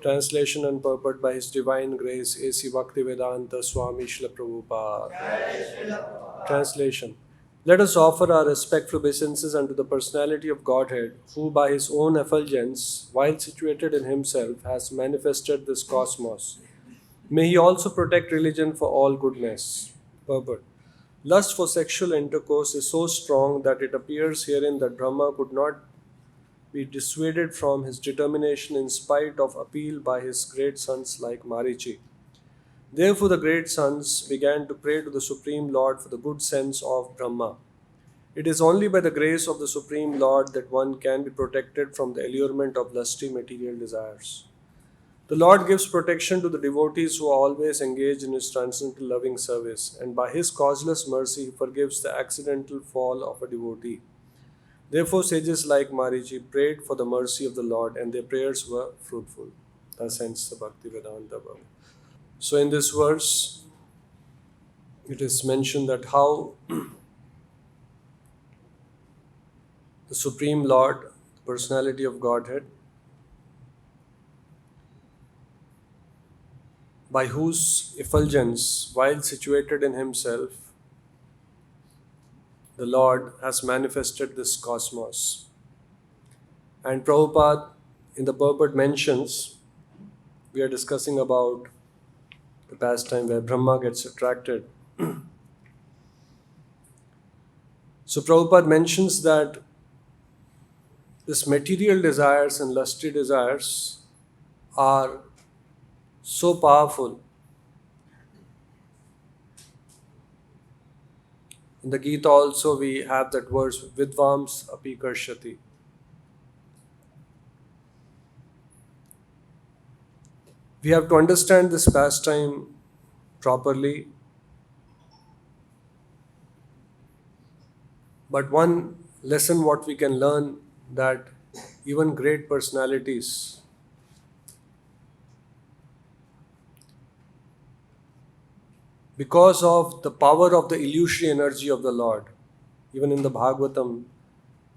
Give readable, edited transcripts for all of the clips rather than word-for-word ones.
Translation and purport by His Divine Grace A.C. Bhaktivedanta Swami Srila Prabhupada. Translation. Let us offer our respectful obeisances unto the personality of Godhead, who by His own effulgence, while situated in Himself, has manifested this cosmos. May He also protect religion for all goodness. Purport. Lust for sexual intercourse is so strong that it appears herein that Brahma could not be dissuaded from his determination in spite of appeal by his great sons like Marichi. Therefore, the great sons began to pray to the Supreme Lord for the good sense of Brahma. It is only by the grace of the Supreme Lord that one can be protected from the allurement of lusty material desires. The Lord gives protection to the devotees who are always engaged in His transcendental loving service, and by His causeless mercy, He forgives the accidental fall of a devotee. Therefore, sages like Marichi prayed for the mercy of the Lord, and their prayers were fruitful. Thus ends the Bhaktivedanta Bhagavat. So, in this verse, it is mentioned that how the Supreme Lord, the personality of Godhead, by whose effulgence, while situated in Himself, the Lord has manifested this cosmos. And Prabhupada in the purport mentions, we are discussing about the pastime where Brahma gets attracted. So Prabhupada mentions that this material desires and lusty desires are so powerful. In the Gita also we have that verse, Vidvams api karshati. We have to understand this pastime properly. But one lesson what we can learn, that even great personalities because of the power of the illusory energy of the Lord, even in the Bhagavatam,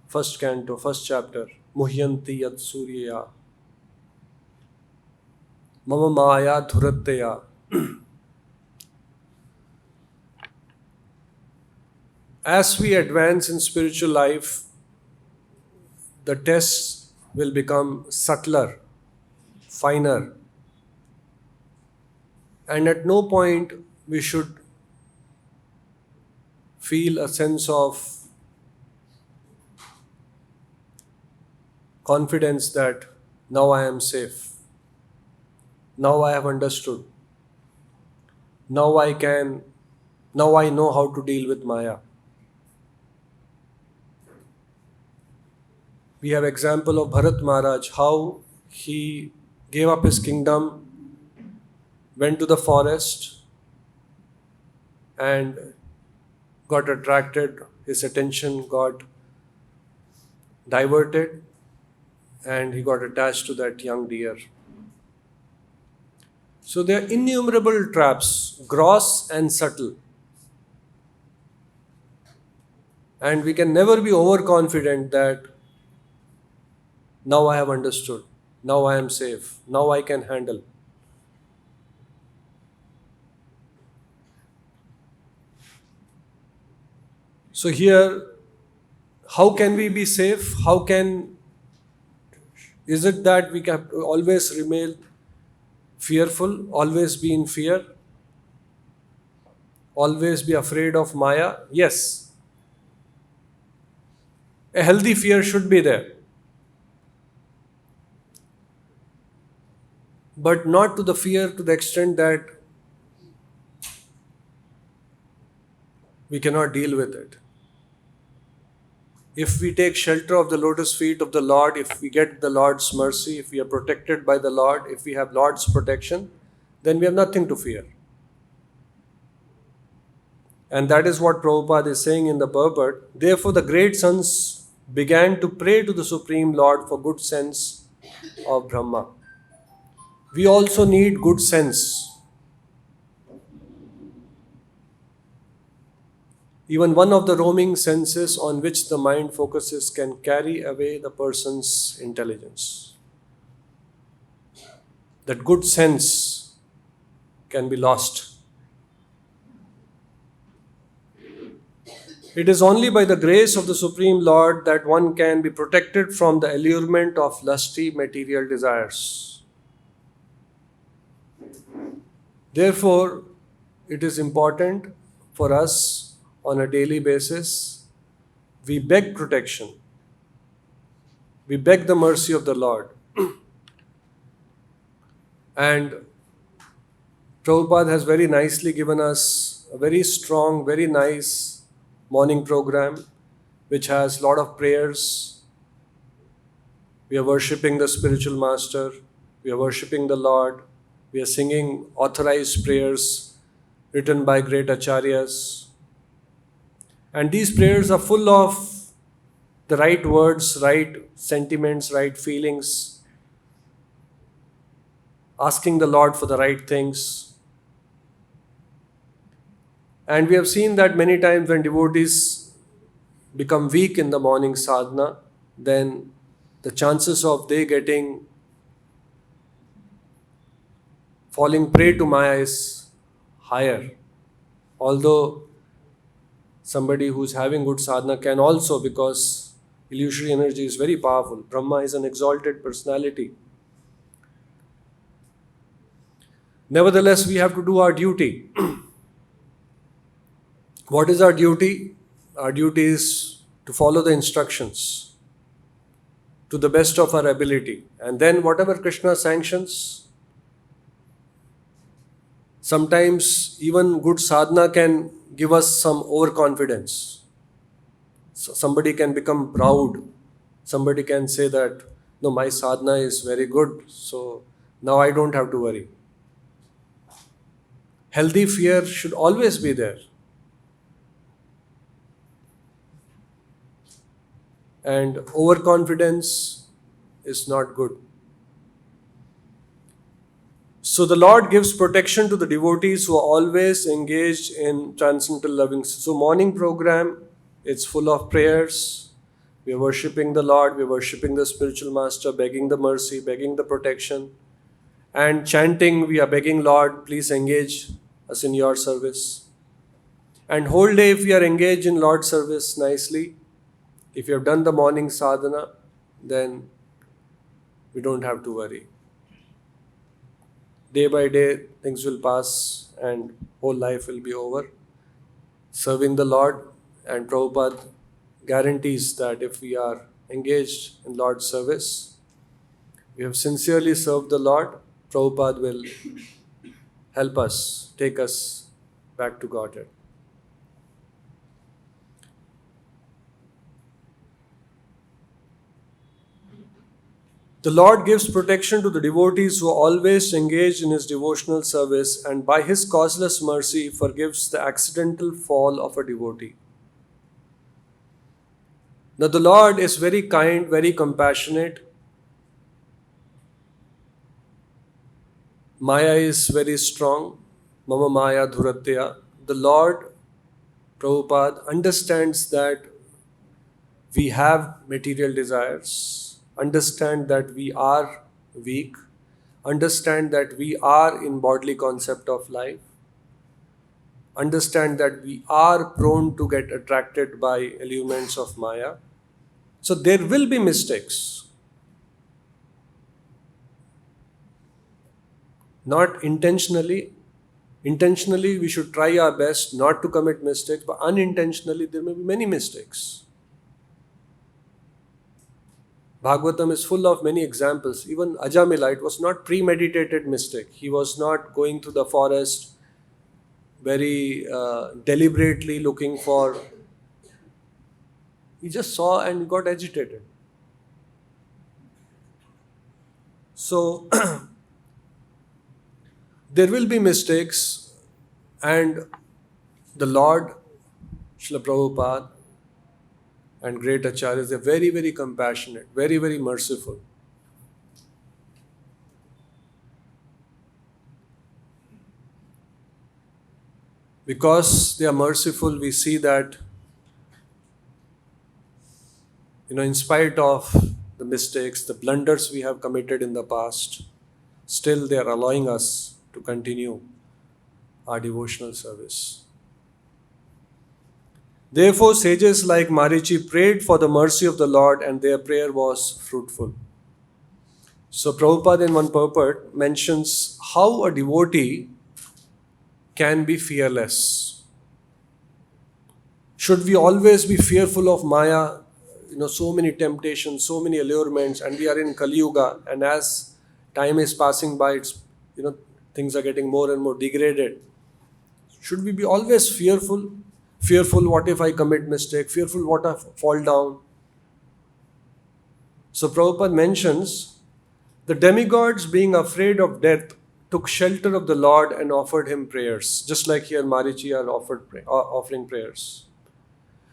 first canto, first chapter, Muhyanti yat suryaya, mama maya dhuratteya. As we advance in spiritual life, the tests will become subtler, finer, and at no point we should feel a sense of confidence that now I am safe, now I have understood, now I know how to deal with Maya. We have example of Bharat Maharaj, how he gave up his kingdom, went to the forest and got attracted, his attention got diverted and he got attached to that young deer. So there are innumerable traps, gross and subtle. And we can never be overconfident that now I have understood, now I am safe, now I can handle. So here, how can we be safe? Is it that we can always remain fearful, always be in fear, always be afraid of Maya? Yes. A healthy fear should be there. But not to the fear to the extent that we cannot deal with it. If we take shelter of the lotus feet of the Lord, if we get the Lord's mercy, if we are protected by the Lord, if we have Lord's protection, then we have nothing to fear. And that is what Prabhupada is saying in the purport. Therefore, the great sons began to pray to the Supreme Lord for good sense of Brahma. We also need good sense. Even one of the roaming senses on which the mind focuses can carry away the person's intelligence. that good sense can be lost. It is only by the grace of the Supreme Lord that one can be protected from the allurement of lusty material desires. Therefore, it is important for us on a daily basis, we beg protection. We beg the mercy of the Lord. And Prabhupada has very nicely given us a very strong, very nice morning program which has a lot of prayers. We are worshipping the spiritual master. We are worshipping the Lord. We are singing authorized prayers written by great acharyas. And these prayers are full of the right words, right sentiments, right feelings, asking the Lord for the right things. And we have seen that many times when devotees become weak in the morning sadhana, then the chances of they getting falling prey to Maya is higher. Although somebody who's having good sadhana can also, because illusory energy is very powerful. Brahma is an exalted personality. Nevertheless, we have to do our duty. What is our duty? Our duty is to follow the instructions to the best of our ability. And then whatever Krishna sanctions, sometimes even good sadhana can give us some overconfidence. So somebody can become proud. Somebody can say that, no, my sadhana is very good, so now I don't have to worry. Healthy fear should always be there. And overconfidence is not good. So the Lord gives protection to the devotees who are always engaged in transcendental loving. So morning program, it's full of prayers. We are worshipping the Lord, we are worshipping the spiritual master, begging the mercy, begging the protection. And chanting, we are begging Lord, please engage us in your service. And whole day if we are engaged in Lord's service nicely, if you have done the morning sadhana, then we don't have to worry. Day by day, things will pass and whole life will be over. Serving the Lord, and Prabhupada guarantees that if we are engaged in Lord's service, we have sincerely served the Lord, Prabhupada will help us, take us back to Godhead. The Lord gives protection to the devotees who are always engaged in His devotional service, and by His causeless mercy forgives the accidental fall of a devotee. Now the Lord is very kind, very compassionate. Maya is very strong. Mama Maya Dhuratya. The Lord, Prabhupada, understands that we have material desires. Understand that we are weak, understand that we are in bodily concept of life, understand that we are prone to get attracted by allurements of Maya. So there will be mistakes. Not intentionally. Intentionally, we should try our best not to commit mistakes, but unintentionally, there may be many mistakes. Bhagavatam is full of many examples. Even Ajamila, it was not premeditated mistake. He was not going through the forest very deliberately looking for. He just saw and got agitated. So there will be mistakes, and the Lord, Srila Prabhupada, and great acharyas, they are very, very compassionate, very, very merciful. Because they are merciful, we see that, in spite of the mistakes, the blunders we have committed in the past, still they are allowing us to continue our devotional service. Therefore, sages like Marichi prayed for the mercy of the Lord, and their prayer was fruitful. So Prabhupada in one purport mentions how a devotee can be fearless. Should we always be fearful of Maya? So many temptations, so many allurements, and we are in Kali Yuga, and as time is passing by, things are getting more and more degraded. Should we be always fearful? Fearful, what if I commit mistake? Fearful, what if I fall down? So Prabhupada mentions the demigods, being afraid of death, took shelter of the Lord and offered him prayers, just like here Marichi are offering prayers.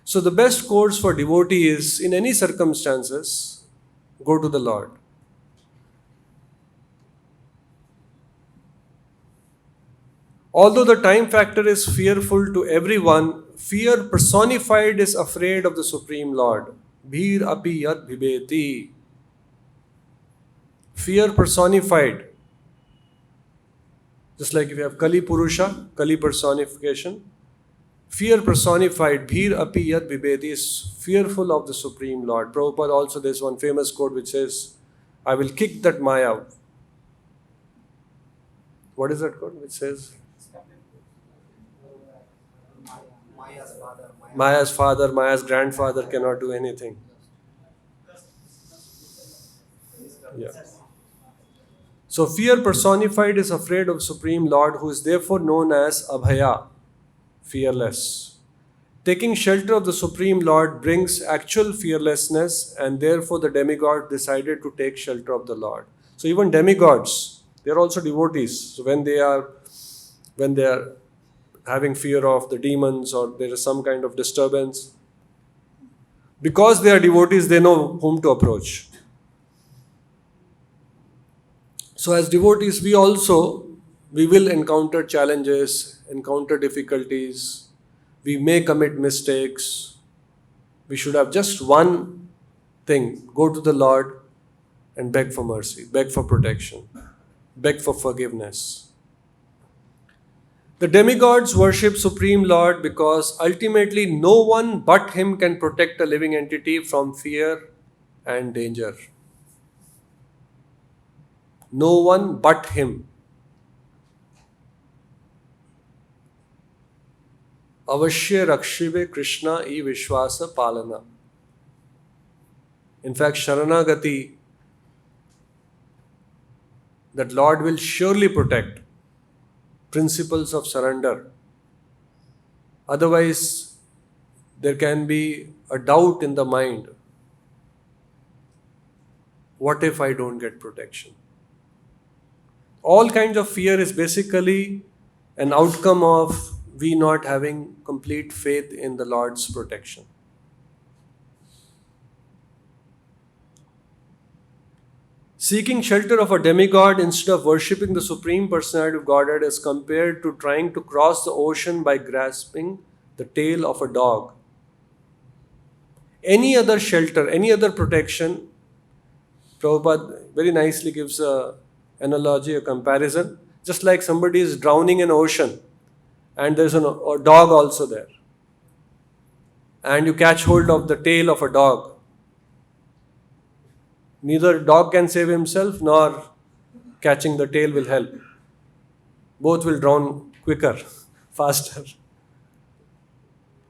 So the best course for devotee is, in any circumstances, go to the Lord. Although the time factor is fearful to everyone, fear personified is afraid of the Supreme Lord. Bhir api yad bhibeti. Fear personified. Just like if you have Kali Purusha, Kali personification. Fear personified, Bhir api yad bhibeti, is fearful of the Supreme Lord. Prabhupada also, there's one famous quote which says, I will kick that Maya. What is that quote which says? Maya's father, Maya's grandfather cannot do anything. Yeah. So fear personified is afraid of Supreme Lord, who is therefore known as Abhaya, fearless. Taking shelter of the Supreme Lord brings actual fearlessness, and therefore the demigod decided to take shelter of the Lord. So even demigods, they are also devotees. So when they are having fear of the demons, or there is some kind of disturbance, because they are devotees, they know whom to approach. So as devotees, we will encounter challenges, encounter difficulties. We may commit mistakes. We should have just one thing: go to the Lord and beg for mercy, beg for protection, beg for forgiveness. The demigods worship Supreme Lord because ultimately no one but Him can protect a living entity from fear and danger. No one but Him. Avashya rakshive Krishna I Vishwasa Palana. In fact, Sharanagati, that Lord will surely protect. Principles of surrender. Otherwise, there can be a doubt in the mind. What if I don't get protection? All kinds of fear is basically an outcome of we not having complete faith in the Lord's protection. Seeking shelter of a demigod instead of worshipping the Supreme Personality of Godhead is compared to trying to cross the ocean by grasping the tail of a dog. Any other shelter, any other protection, Prabhupada very nicely gives an analogy, a comparison. Just like somebody is drowning in an ocean and there's a dog also there. And you catch hold of the tail of a dog. Neither dog can save himself nor catching the tail will help. Both will drown quicker, faster.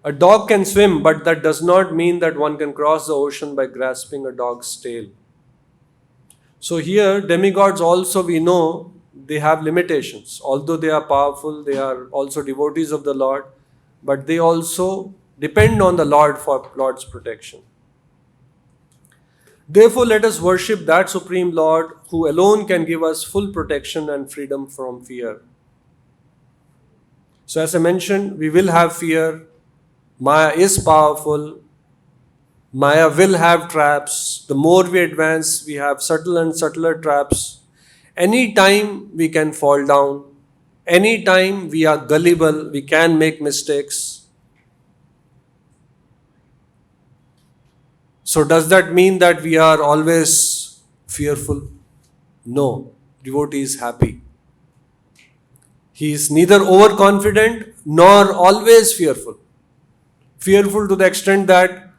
A dog can swim, but that does not mean that one can cross the ocean by grasping a dog's tail. So here, demigods also, we know, they have limitations. Although they are powerful, they are also devotees of the Lord, but they also depend on the Lord for Lord's protection. Therefore, let us worship that Supreme Lord who alone can give us full protection and freedom from fear. So as I mentioned, we will have fear. Maya is powerful. Maya will have traps. The more we advance, we have subtle and subtler traps. Any time we can fall down. Any time we are gullible, we can make mistakes. So does that mean that we are always fearful? No. devotee is happy. He is neither overconfident nor always fearful. Fearful to the extent that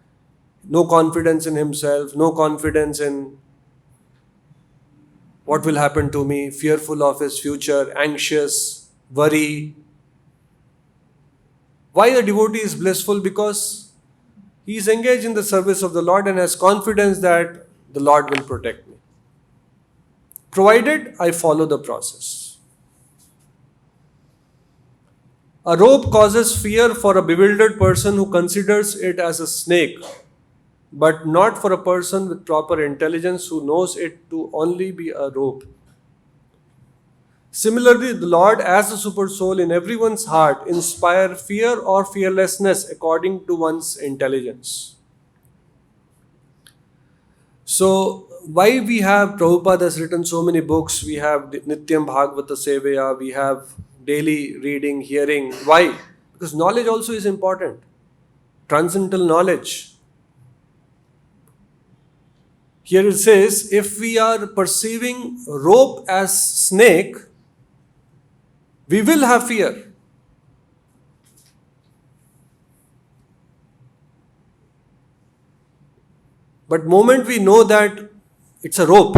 no confidence in himself, no confidence in what will happen to me, fearful of his future, anxious, worry. Why the devotee is blissful? Because he is engaged in the service of the Lord and has confidence that the Lord will protect me, provided I follow the process. A rope causes fear for a bewildered person who considers it as a snake, but not for a person with proper intelligence who knows it to only be a rope. Similarly, the Lord as the super soul in everyone's heart inspire fear or fearlessness according to one's intelligence. So, why we have, Prabhupada has written so many books, we have Nityam Bhagavata Sevaya, we have daily reading, hearing. Why? Because knowledge also is important. Transcendental knowledge. Here it says, if we are perceiving rope as snake, we will have fear. But moment we know that it's a rope,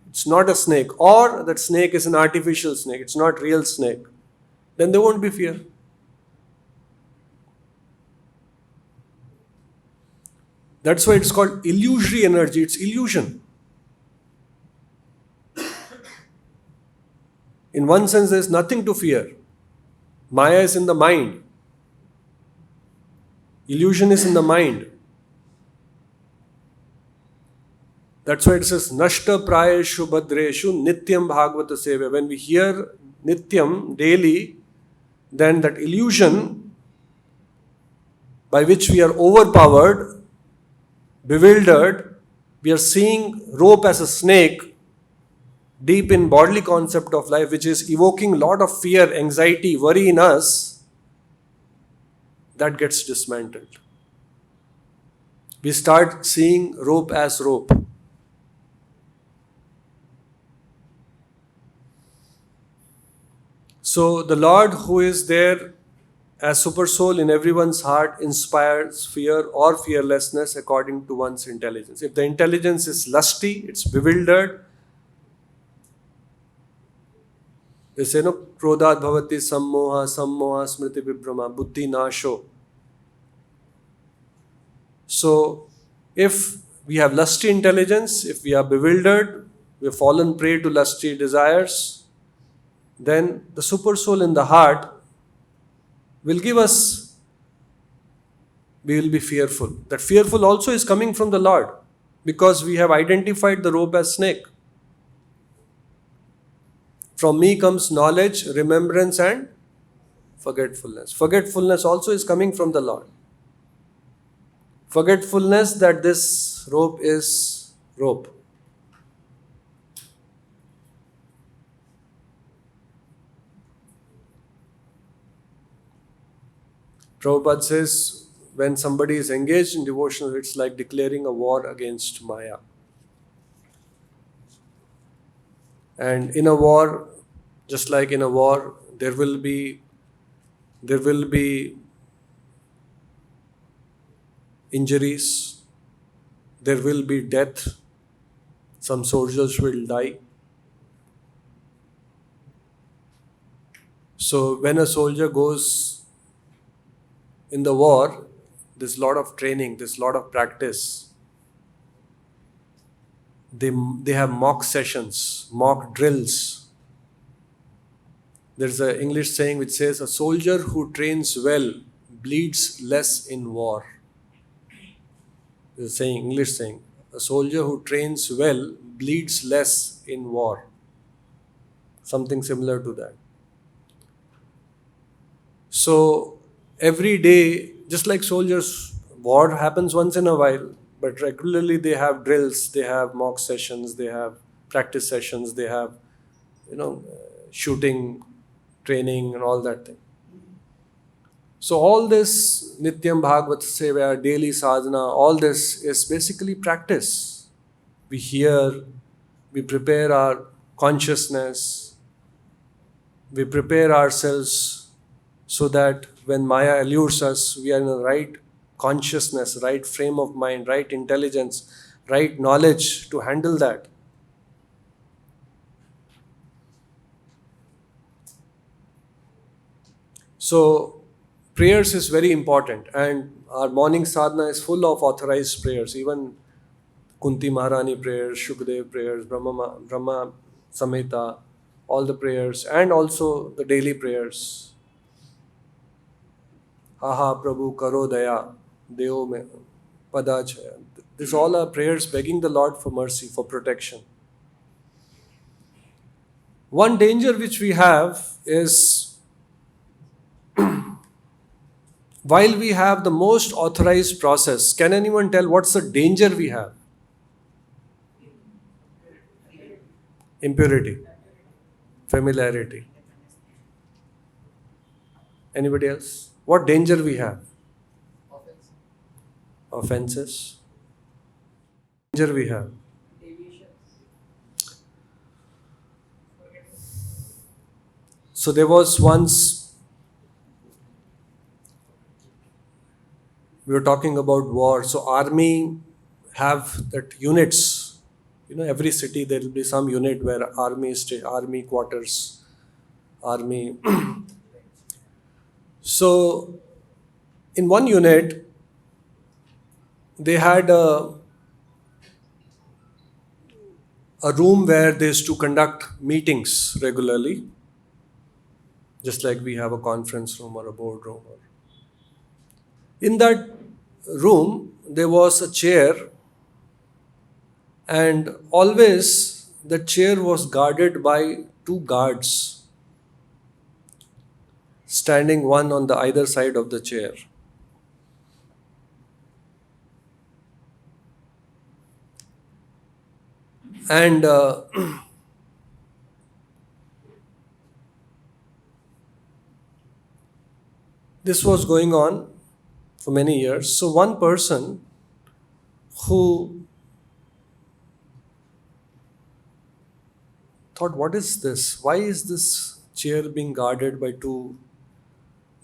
it's not a snake, or that snake is an artificial snake, it's not real snake, then there won't be fear. That's why it's called illusory energy, it's illusion. In one sense, there is nothing to fear. Maya is in the mind. Illusion is in the mind. That's why it says, Nashta Prayeshu Bhadreshu Nityam Bhagavata Seva. When we hear Nityam daily, then that illusion by which we are overpowered, bewildered, we are seeing rope as a snake, deep in bodily concept of life, which is evoking a lot of fear, anxiety, worry in us, that gets dismantled. We start seeing rope as rope. So the Lord who is there as super soul in everyone's heart inspires fear or fearlessness according to one's intelligence. If the intelligence is lusty, it's bewildered. They say, no, krodhat bhavati sammoha, sammoha smriti vibhrama, buddhi nasho. So, if we have lusty intelligence, if we are bewildered, we have fallen prey to lusty desires, then the super soul in the heart will give us, we will be fearful. That fearful also is coming from the Lord, because we have identified the rope as snake. From me comes knowledge, remembrance and forgetfulness. Forgetfulness also is coming from the Lord. Forgetfulness that this rope is rope. Prabhupada says, when somebody is engaged in devotion, it's like declaring a war against Maya. And in a war, just like in a war, there will be injuries, there will be death, some soldiers will die. So when a soldier goes in the war, there's a lot of training, there's a lot of practice. They have mock sessions, mock drills. There's an English saying which says, a soldier who trains well bleeds less in war. There's a saying, English saying, a soldier who trains well bleeds less in war. Something similar to that. So every day, just like soldiers, war happens once in a while, but regularly they have drills, they have mock sessions, they have practice sessions, they have, shooting, training and all that thing. So all this Nityam Bhagavata Sevaya, daily sadhana, all this is basically practice. We hear, we prepare our consciousness. We prepare ourselves so that when Maya allures us, we are in the right consciousness, right frame of mind, right intelligence, right knowledge to handle that. So, prayers is very important, and our morning sadhana is full of authorized prayers. Even Kunti Maharani prayers, Shukdev prayers, Brahma Samhita, all the prayers, and also the daily prayers. Ha Prabhu Karo Daya, Deo Me Padachaya. These all are prayers begging the Lord for mercy, for protection. One danger which we have is, while we have the most authorized process, can anyone tell what's the danger we have? Impurity, familiarity. Anybody else? What danger we have? Offenses. Danger we have. So there was once, we were talking about war. So army have that units. Every city there will be some unit where army quarters, army. So in one unit, they had a room where they used to conduct meetings regularly, just like we have a conference room or a board room. In that room, there was a chair, and always the chair was guarded by two guards, standing one on the either side of the chair. And this was going on for many years. So one person who thought, what is this? Why is this chair being guarded by two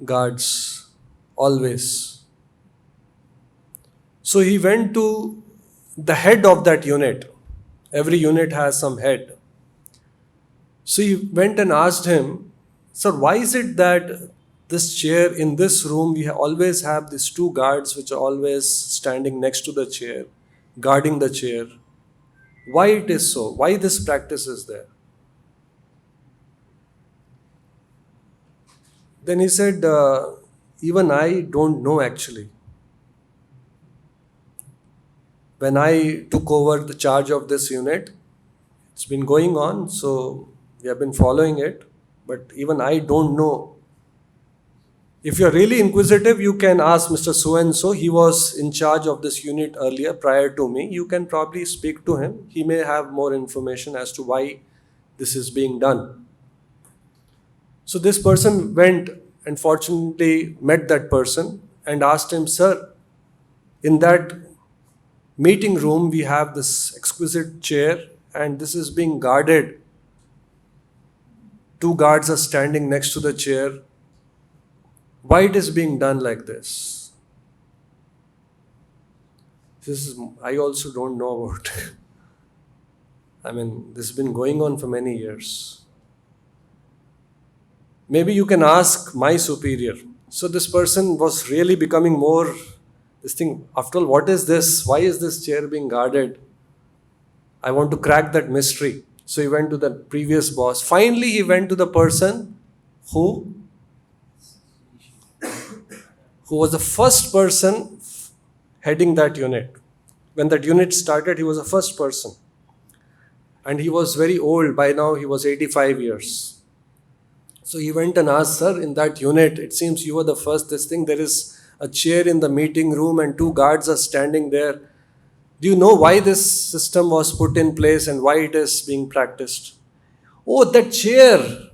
guards always? So he went to the head of that unit. Every unit has some head. So he went and asked him, sir, why is it that this chair in this room, we always have these two guards which are always standing next to the chair, guarding the chair? Why it is so? Why this practice is there? Then he said, even I don't know actually. When I took over the charge of this unit, it's been going on, so we have been following it, but even I don't know. If you're really inquisitive, you can ask Mr. So-and-so. He was in charge of this unit earlier, prior to me. You can probably speak to him. He may have more information as to why this is being done. So this person went and fortunately met that person and asked him, sir, in that meeting room, we have this exquisite chair and this is being guarded. Two guards are standing next to the chair. Why it is being done like this? I also don't know about. This has been going on for many years. Maybe you can ask my superior. So this person was really becoming more, after all, what is this? Why is this chair being guarded? I want to crack that mystery. So he went to the previous boss. Finally, he went to the person who was the first person heading that unit. When that unit started, he was the first person. And he was very old. By now, he was 85 years. So he went and asked, sir, in that unit, it seems you were the first, there is a chair in the meeting room and two guards are standing there. Do you know why this system was put in place and why it is being practiced? Oh, that chair.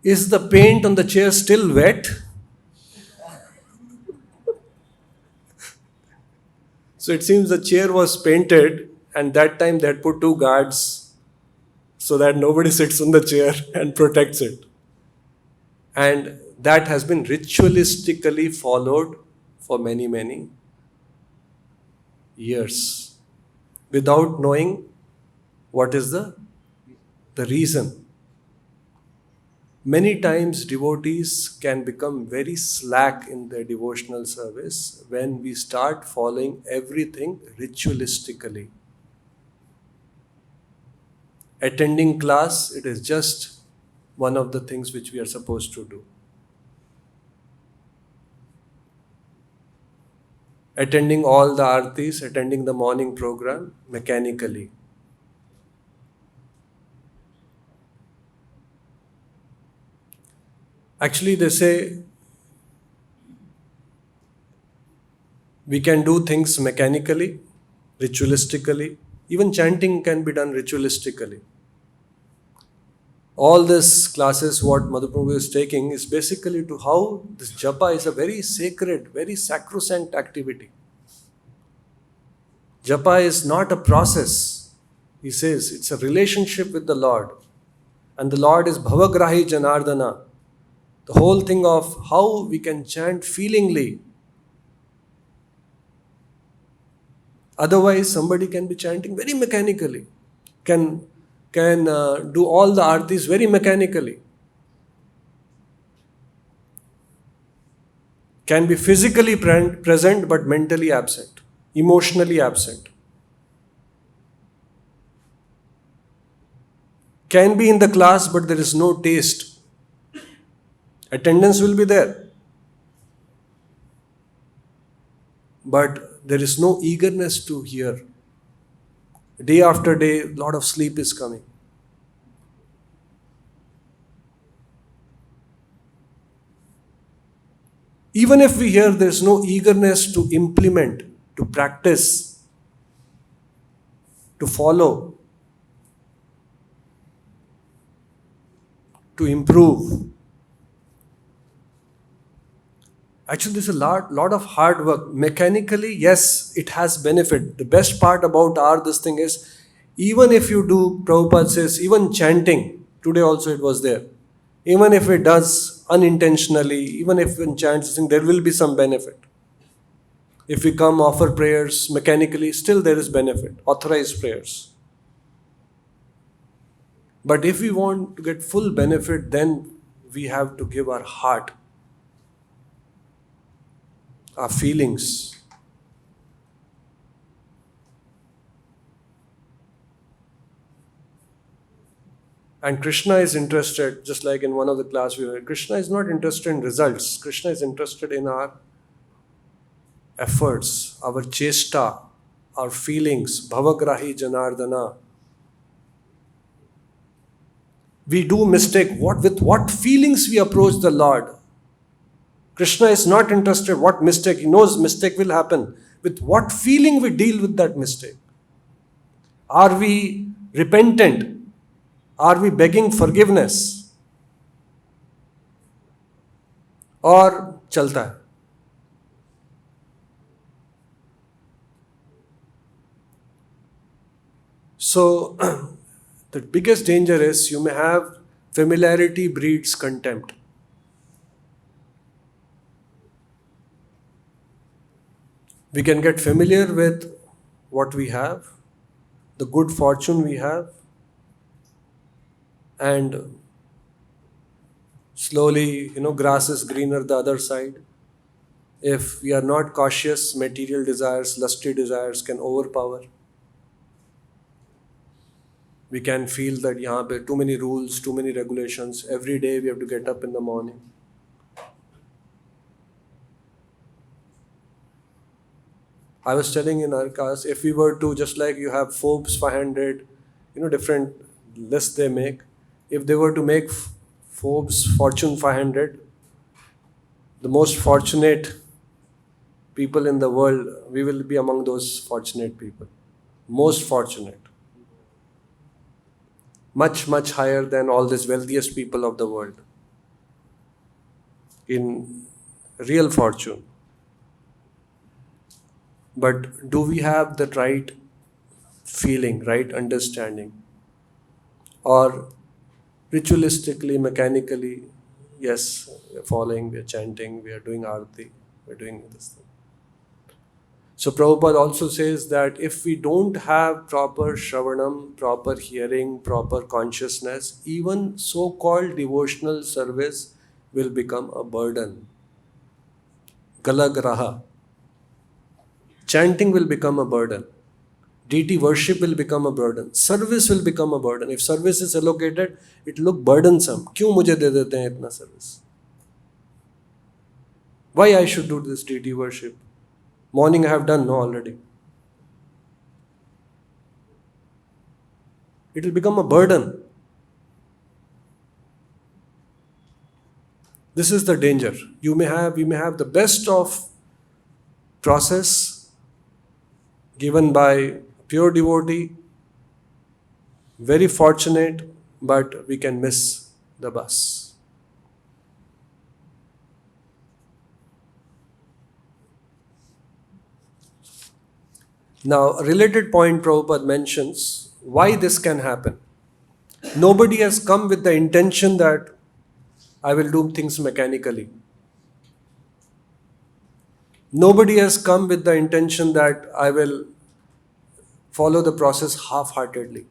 Is the paint on the chair still wet? So it seems the chair was painted And that time they had put 2 guards so that nobody sits on the chair and protects it. And that has been ritualistically followed for many, many years without knowing what is the reason. Many times devotees can become very slack in their devotional service when we start following everything ritualistically. Attending class, it is just one of the things which we are supposed to do. Attending all the aartis, attending the morning program mechanically. Actually, they say we can do things mechanically, ritualistically. Even chanting can be done ritualistically. All these classes, what Madhaprabhu is taking, is basically to how this japa is a very sacred, very sacrosanct activity. Japa is not a process. He says it's a relationship with the Lord. And the Lord is Bhavagrahi Janardana. The whole thing of how we can chant feelingly. Otherwise, somebody can be chanting very mechanically, can do all the aartis very mechanically, can be physically present but mentally absent, emotionally absent, can be in the class but there is no taste. Attendance will be there, but there is no eagerness to hear. Day after day, a lot of sleep is coming. Even if we hear, there is no eagerness to implement, to practice, to follow, to improve. Actually, there's a lot of hard work. Mechanically, yes, it has benefit. The best part about this thing is, even if you do, Prabhupada says, even chanting, today also it was there. Even if it does unintentionally, even if it chants, there will be some benefit. If we come offer prayers mechanically, still there is benefit. Authorized prayers. But if we want to get full benefit, then we have to give our heart, our feelings. And Krishna is interested, just like in one of the class we heard, Krishna is not interested in results. Krishna is interested in our efforts, our chesta, our feelings, bhavagrahi janardana. We do mistake. With what feelings we approach the Lord? Krishna is not interested what mistake. He knows mistake will happen. With what feeling we deal with that mistake? Are we repentant? Are we begging forgiveness? Or chalta hai? So, the biggest danger is you may have familiarity breeds contempt. We can get familiar with what we have, the good fortune we have, and slowly, grass is greener the other side. If we are not cautious, material desires, lusty desires can overpower. We can feel that yahan pe too many rules, too many regulations. Every day we have to get up in the morning. I was telling in our class, if we were to, just like you have Forbes 500, different lists they make. If they were to make Forbes Fortune 500, the most fortunate people in the world, we will be among those fortunate people. Most fortunate. Much, much higher than all these wealthiest people of the world. In real fortune. But do we have the right feeling, right understanding. Or ritualistically, mechanically, yes, we are following, we are chanting, we are doing Aarti, we are doing this thing. So Prabhupada also says that if we don't have proper Shravanam, proper hearing, proper consciousness, even so-called devotional service will become a burden. Galagraha. Chanting will become a burden. Deity worship will become a burden. Service will become a burden. If service is allocated, it look burdensome. क्यों मुझे दे देते हैं इतना service? Why I should do this deity worship? Morning I have done no already. It will become a burden. This is the danger. You may have the best of process given by pure devotee, very fortunate, but we can miss the bus. Now, a related point Prabhupada mentions why this can happen. Nobody has come with the intention that I will do things mechanically. Nobody has come with the intention that I will follow the process half-heartedly.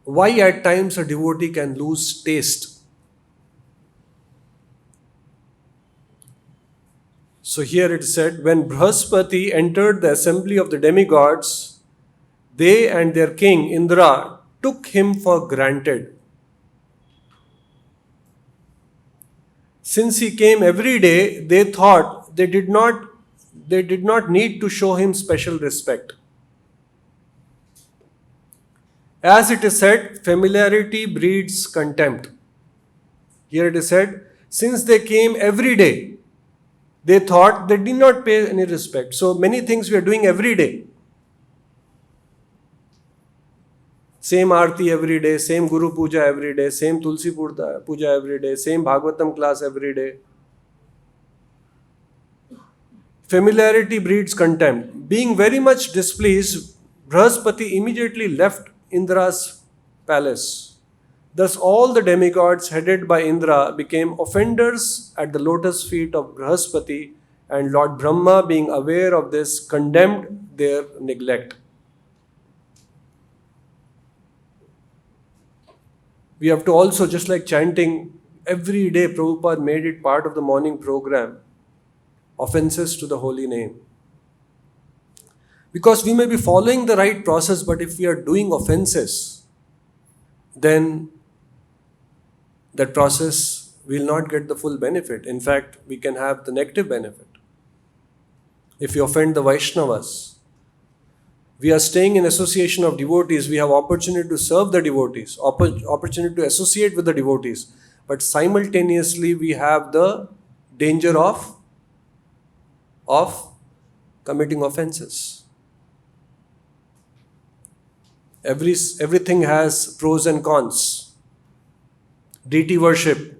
Why at times a devotee can lose taste? So here it said, when Brihaspati entered the assembly of the demigods, they and their king Indra took him for granted. Since he came every day, they thought they did not need to show him special respect. As it is said, familiarity breeds contempt. Here it is said, since they came every day, they thought they did not pay any respect. So many things we are doing every day. Same Aarti every day, same Guru Puja every day, same Tulsi Puja every day, same Bhagavatam class every day. Familiarity breeds contempt. Being very much displeased, Brihaspati immediately left Indra's palace. Thus all the demigods headed by Indra became offenders at the lotus feet of Brihaspati, and Lord Brahma, being aware of this, condemned their neglect. We have to also, just like chanting, every day Prabhupada made it part of the morning program, offenses to the holy name. Because we may be following the right process, but if we are doing offenses, then that process will not get the full benefit. In fact, we can have the negative benefit. If we offend the Vaishnavas, we are staying in association of devotees, we have opportunity to serve the devotees, opportunity to associate with the devotees, but simultaneously we have the danger of committing offenses. Everything has pros and cons. Deity worship.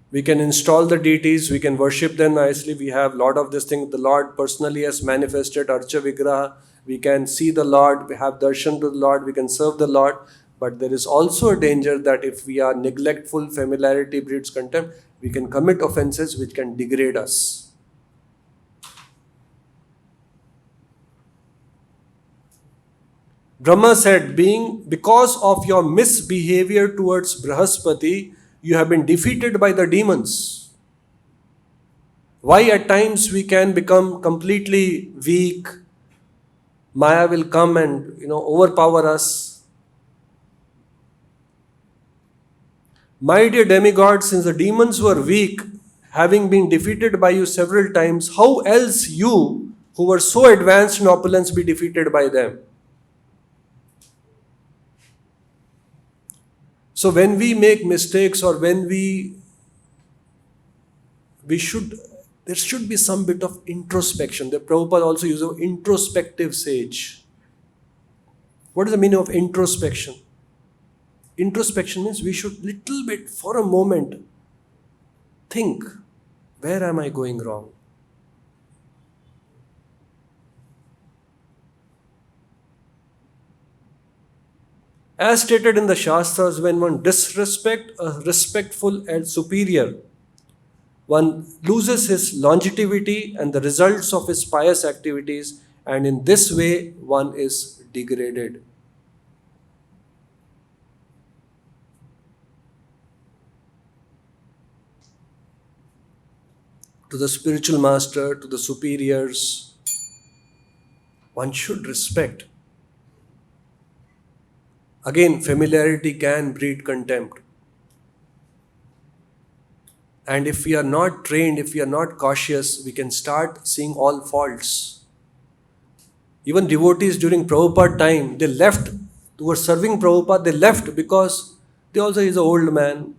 We can install the deities, we can worship them nicely. We have a lot of this thing. The Lord personally has manifested Archa Vigraha. We can see the Lord, we have darshan to the Lord, we can serve the Lord. But there is also a danger that if we are neglectful, familiarity breeds contempt, we can commit offenses which can degrade us. Brahma said, because of your misbehavior towards Brihaspati, you have been defeated by the demons. Why at times we can become completely weak, Maya will come and overpower us. My dear demigod, since the demons were weak, having been defeated by you several times, how else you, who were so advanced in opulence, be defeated by them? So when we make mistakes, or when there should be some bit of introspection. The Prabhupada also uses introspective sage. What is the meaning of introspection? Introspection means we should little bit, for a moment, think, where am I going wrong? As stated in the Shastras, when one disrespects a respectful and superior, one loses his longevity and the results of his pious activities, and in this way, one is degraded. To the spiritual master, to the superiors, one should respect. Again, familiarity can breed contempt. And if we are not trained, if we are not cautious, we can start seeing all faults. Even devotees during Prabhupada time, they left, who were serving Prabhupada, they left because they also is an old man.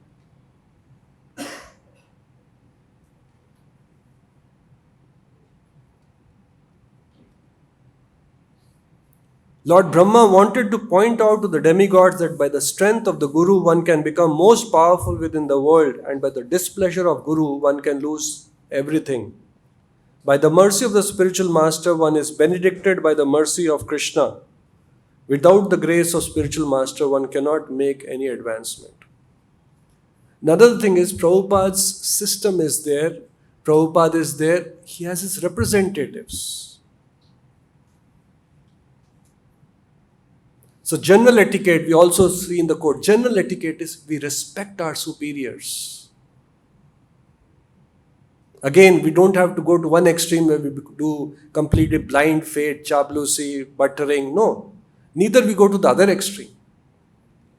Lord Brahma wanted to point out to the demigods that by the strength of the Guru one can become most powerful within the world, and by the displeasure of Guru one can lose everything. By the mercy of the spiritual master one is benedicted by the mercy of Krishna. Without the grace of spiritual master one cannot make any advancement. Another thing is Prabhupada's system is there. Prabhupada is there. He has his representatives. So general etiquette, we also see in the code, general etiquette is we respect our superiors. Again, we don't have to go to one extreme where we do completely blind faith, chaplacy, buttering. No, neither we go to the other extreme.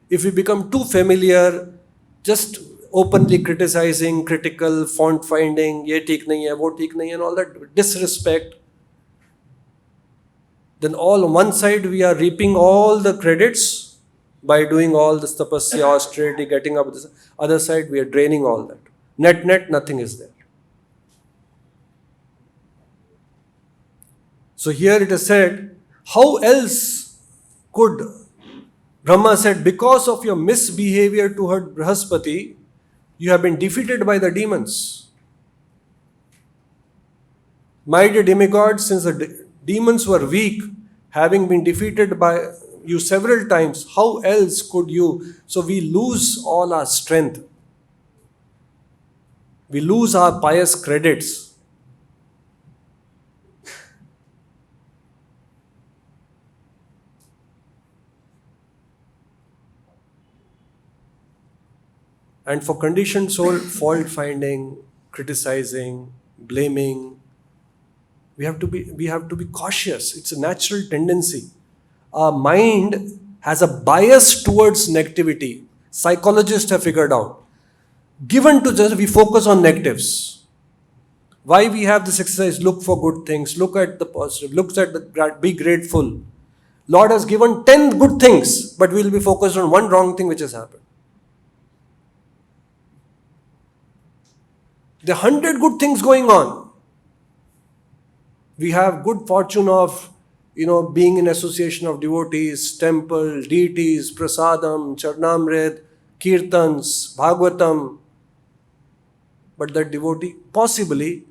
If we become too familiar, just openly criticizing, critical, font finding, ye theek nahi hai, wo theek nahi hai, and all that disrespect, then all on one side we are reaping all the credits by doing all this tapasya, austerity, getting up. This other side we are draining all that. Net, nothing is there. So here it is said, how else could Brahma said, because of your misbehavior toward Brihaspati, you have been defeated by the demons. My dear demigods, since the demons were weak, having been defeated by you several times, how else could you? So we lose all our strength. We lose our pious credits. And for conditioned soul, fault finding, criticizing, blaming, we have to be cautious. It's a natural tendency. Our mind has a bias towards negativity. Psychologists have figured out. Given to just, we focus on negatives. Why we have this exercise? Look for good things. Look at the positive. Look at the, be grateful. Lord has given 10 good things, but we will be focused on one wrong thing which has happened. There are 100 good things going on. We have good fortune of, being in association of devotees, temple, deities, prasadam, charnamrit, kirtans, bhagavatam. But that devotee possibly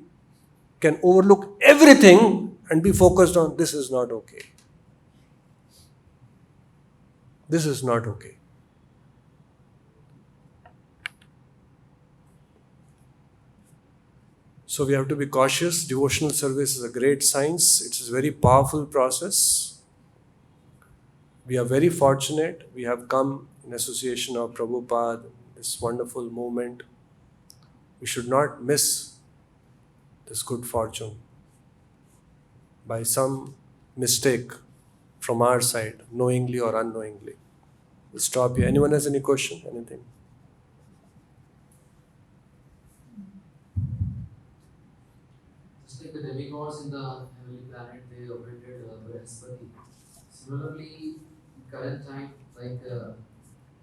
can overlook everything and be focused on, this is not okay. This is not okay. So we have to be cautious. Devotional service is a great science. It is a very powerful process. We are very fortunate. We have come in association of Prabhupada, this wonderful movement. We should not miss this good fortune by some mistake from our side, knowingly or unknowingly. We'll stop here. Anyone has any question? Anything? The demigods in the heavenly planet, they operated Brihaspati. Similarly, in current time, the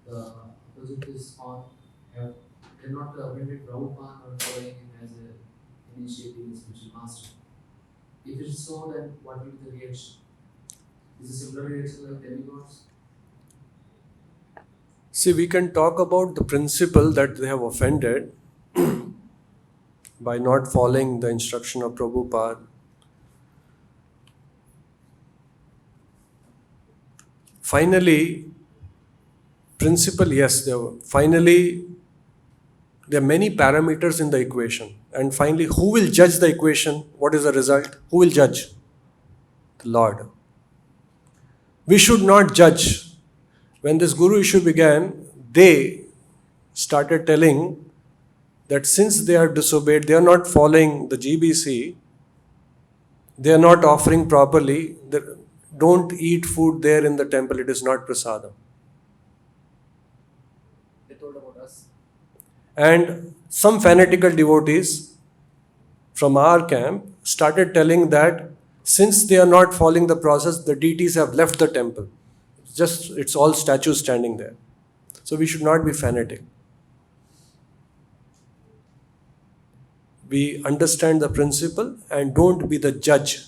opposite is on, cannot operate Prabhupada or following him as an initiating spiritual master. If it is so, then what will be the reaction? Is a similar reaction like demigods? See, we can talk about the principle that they have offended by not following the instruction of Prabhupada. Finally, Principle, yes. Finally, there are many parameters in the equation. And finally, who will judge the equation? What is the result? Who will judge? The Lord. We should not judge. When this Guru issue began, they started telling that since they are disobeyed, they are not following the GBC, they are not offering properly, don't eat food there in the temple, it is not prasadam. They told about us. And some fanatical devotees from our camp started telling that since they are not following the process, the deities have left the temple. It's all statues standing there. So we should not be fanatic. We understand the principle and don't be the judge.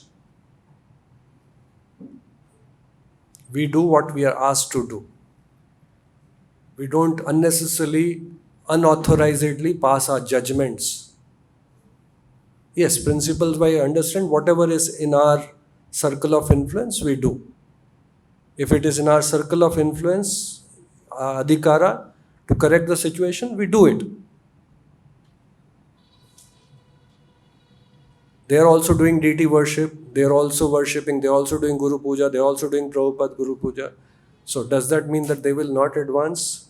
We do what we are asked to do. We don't unnecessarily, unauthorizedly pass our judgments. Yes, principles by understand whatever is in our circle of influence, we do. If it is in our circle of influence, adhikara, to correct the situation, we do it. They are also doing deity worship, they are also worshipping, they are also doing Guru Puja, they are also doing Prabhupada Guru Puja. So does that mean that they will not advance?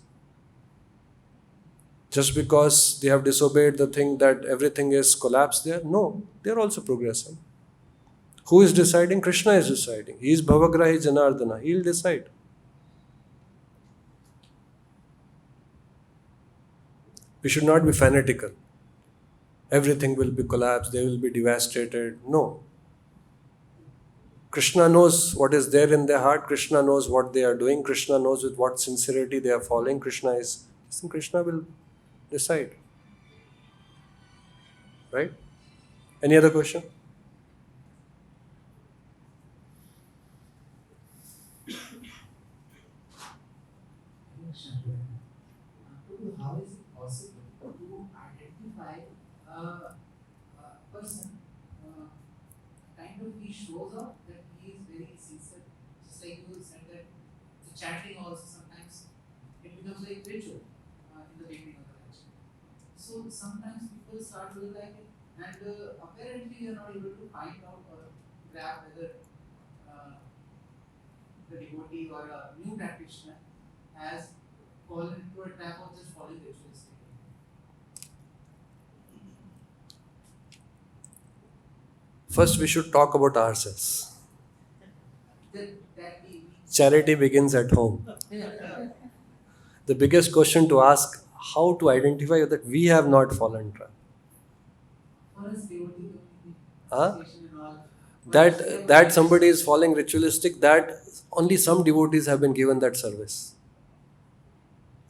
Just because they have disobeyed the thing that everything is collapsed there? No, they are also progressing. Who is deciding? Krishna is deciding. He is Bhavagrahi Janardana. He will decide. We should not be fanatical. Everything will be collapsed, they will be devastated. No. Krishna knows what is there in their heart. Krishna knows what they are doing. Krishna knows with what sincerity they are following. Krishna will decide. Right? Any other question? How is it possible to identify a person kind of he shows up that he is very sincere, just like you said that the chanting also sometimes it becomes like ritual in the beginning of the lecture. So sometimes people start doing like it, and apparently you are not able to find out or grab whether the devotee or a new practitioner has fallen into a trap of just following ritualistic. First, we should talk about ourselves. That Charity begins at home. The biggest question to ask, how to identify that we have not fallen trap. for us devotee Huh? station and all. That somebody is following ritualistic, that only some devotees have been given that service.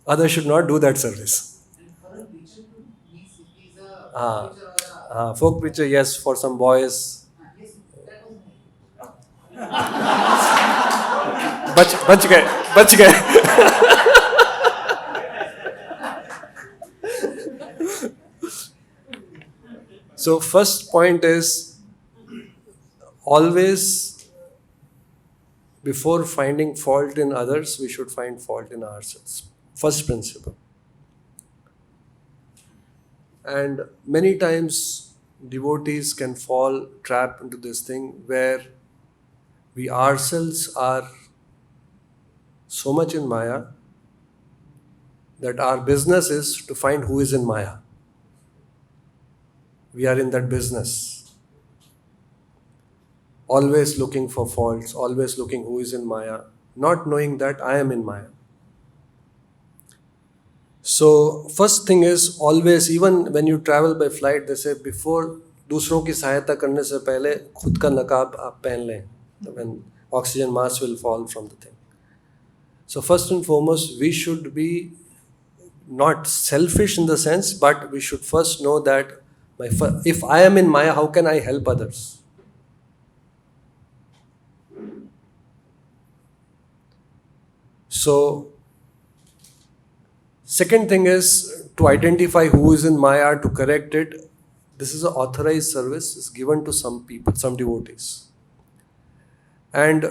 Others should not do that service. And for a preacher to means if he's a Ah. preacher or a Folk preacher, yes, for some boys. yes, that was my बच गए So first point is, always before finding fault in others, we should find fault in ourselves. First principle. And many times devotees can fall trap into this thing where we ourselves are so much in Maya that our business is to find who is in Maya. We are in that business. Always looking for faults, always looking who is in Maya, not knowing that I am in Maya. So, first thing is always, even when you travel by flight, they say before दूसरों की सहायता करने से पहले खुद का नकाब आप पहन लें. When oxygen mask will fall from the thing. So first and foremost, we should be not selfish in the sense, but we should first know that if I am in Maya, how can I help others? So, second thing is to identify who is in Maya, to correct it. This is an authorized service, it's given to some people, some devotees. And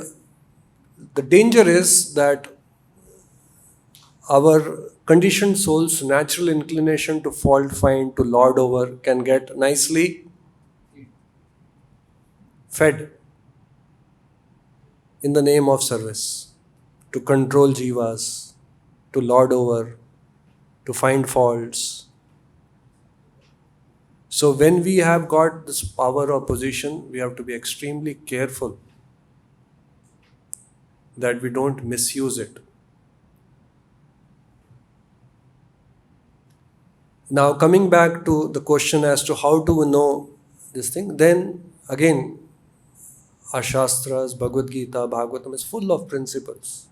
the danger is that our conditioned soul's natural inclination to fault find, to lord over, can get nicely fed in the name of service, to control jivas, to lord over, to find faults. So when we have got this power or position, we have to be extremely careful that we don't misuse it. Now, coming back to the question as to how to know this thing, then again, our Shastras, Bhagavad Gita, Bhagavatam is full of principles,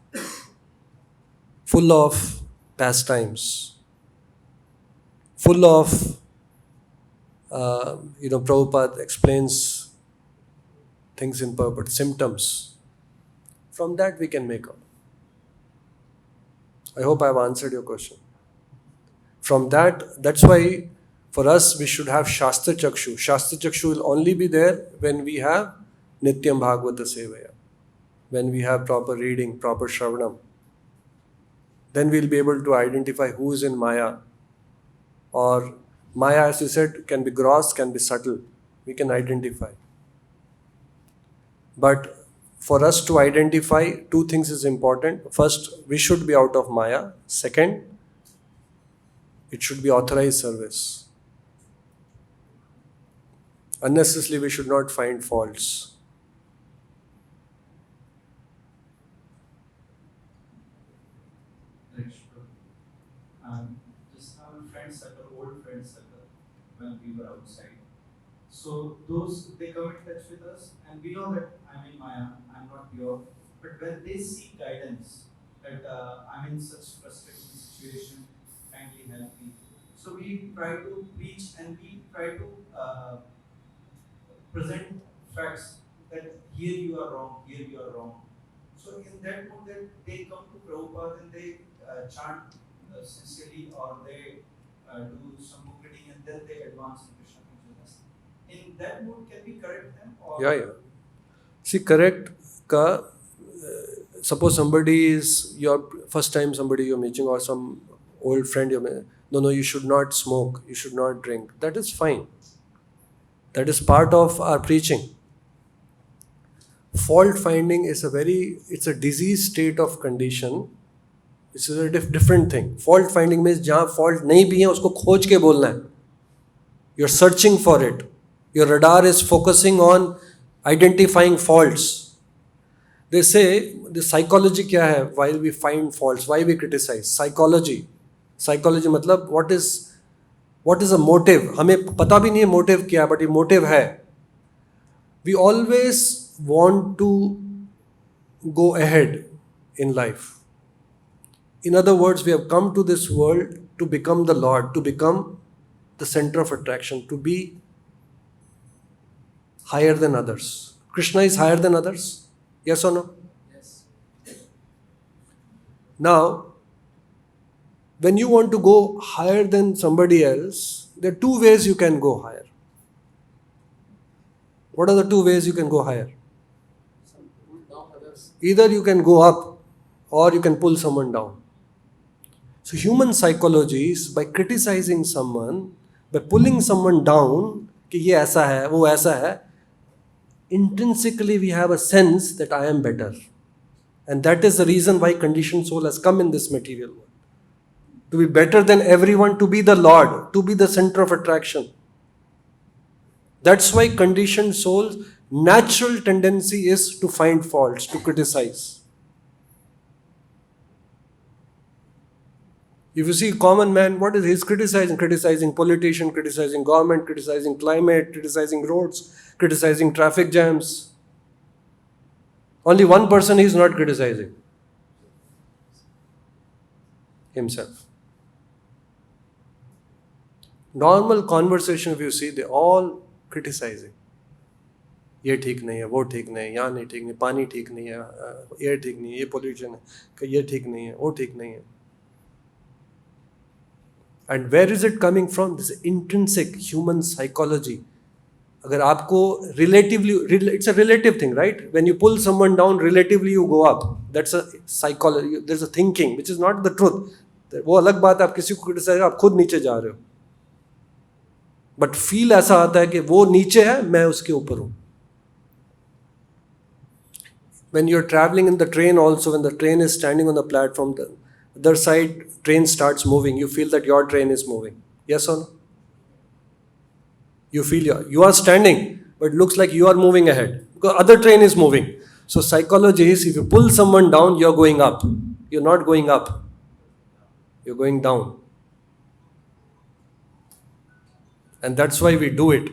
full of pastimes, full of, Prabhupada explains things in purport, symptoms. From that we can make out. I hope I have answered your question. From that's why for us we should have Shastra Chakshu. Shastra Chakshu will only be there when we have Nityam Bhagavata Sevaya, when we have proper reading, proper Shravanam. Then we'll be able to identify who is in Maya. Or Maya, as you said, can be gross, can be subtle. We can identify. But for us to identify, two things is important. First, we should be out of Maya. Second, it should be authorized service. Unnecessarily, we should not find faults. Just have a friend circle, old friend circle, when we were outside. So those, they come in touch with us, and we know that I'm in Maya, I'm not pure. But when they seek guidance, that I'm in such frustrating situation, kindly help me. So we try to preach and we try to present facts that here you are wrong, here you are wrong. So in that mood, that they come to Prabhupada and they chant sincerely, or they do some book reading, and then they advance in Krishna consciousness. In that mood, can we correct them? Or Yeah. See, correct ka. Suppose somebody is your first time somebody you're meeting, or some old friend you're meeting. No, you should not smoke, you should not drink. That is fine. That is part of our preaching. Fault finding is it's a disease state of condition. It's a different thing. Fault finding means जहाँ fault नहीं भी है उसको खोज के बोलना है. You're searching for it. Your radar is focusing on identifying faults. They say the psychology क्या है? While we find faults, why we criticize? Psychology मतलब what is a motive? हमें पता भी नहीं है motive क्या है, but ये motive है. We always want to go ahead in life. In other words, we have come to this world to become the Lord, to become the center of attraction, to be higher than others. Krishna is higher than others? Yes or no? Yes. Now, when you want to go higher than somebody else, there are two ways you can go higher. What are the two ways you can go higher? Some pull down others. Either you can go up or you can pull someone down. So human psychology is by criticizing someone, by pulling someone down, कि ये ऐसा है, वो ऐसा है, intrinsically we have a sense that I am better. And that is the reason why conditioned soul has come in this material world. To be better than everyone, to be the Lord, to be the center of attraction. That's why conditioned soul's natural tendency is to find faults, to criticize. If you see common man, what is he criticizing? Criticizing politician, criticizing government, criticizing climate, criticizing roads, criticizing traffic jams. Only one person he is not criticizing. Himself. Normal conversation, if you see, they all criticizing. ये ठीक नहीं है, वो ठीक नहीं है, यहाँ नहीं ठीक नहीं, पानी ठीक नहीं है, एयर ठीक नहीं है, ये पोल्यूशन है, ये ठीक नहीं है, वो ठीक नहीं है. And where is it coming from? This intrinsic human psychology. अगर आपको relatively, it's a relative thing, right? When you pull someone down, relatively you go up. That's a psychology. There's a thinking, which is not the truth. वो अलग बात है, आप किसी को criticise, आप खुद नीचे जा रहे हो, बट फील ऐसा आता है कि वो नीचे है, मैं उसके ऊपर हूं. When you're traveling in the train also, when the train is standing on the platform, the other side train starts moving, you feel that your train is moving. Yes or no? You feel you are standing, but it looks like you are moving ahead because other train is moving. So psychology is, if you pull someone down, you're going up. You're not going up. You're going down. And that's why we do it.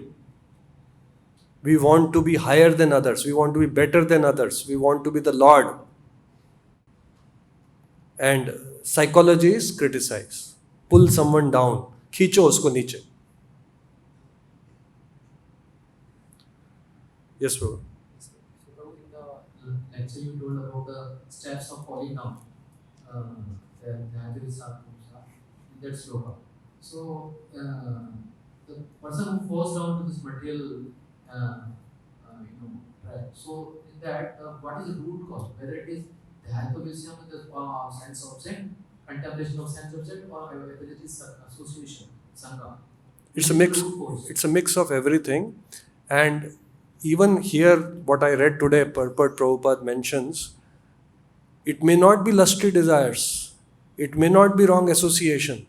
We want to be higher than others. We want to be better than others. We want to be the Lord. And psychology is criticize. Pull someone down. खींचो उसको नीचे. Yes, Prabhu. So, Prabhu, in the lecture you told about the steps of falling down. That is in that sloka. So, the person who falls down to this material, track. So, in that, what is the root cause? Whether it is Dhyatvasyam with the sense object, contemplation of sense object, or whether it is association, Sangha. It's a mix. It's a mix of everything. And even here, what I read today, Purport Prabhupada mentions, it may not be lusty desires. It may not be wrong association.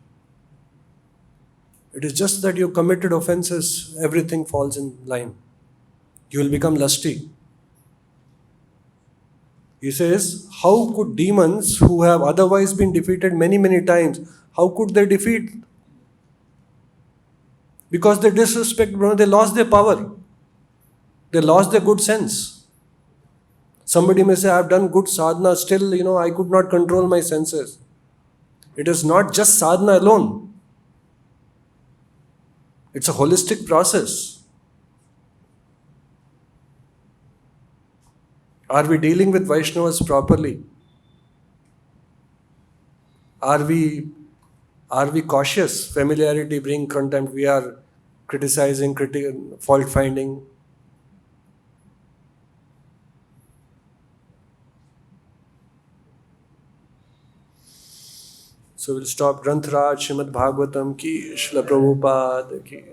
It is just that you committed offenses, everything falls in line. You will become lusty. He says, how could demons who have otherwise been defeated many, many times, how could they defeat? Because they disrespect Brahma, they lost their power. They lost their good sense. Somebody may say, I have done good sadhana, still, I could not control my senses. It is not just sadhana alone. It's a holistic process. Are we dealing with Vaishnavas properly? Are we cautious? Familiarity bring contempt. We are criticizing, fault finding. So we'll stop. Granth Raj, Srimad Bhagavatam ki, Srila Prabhupada ki.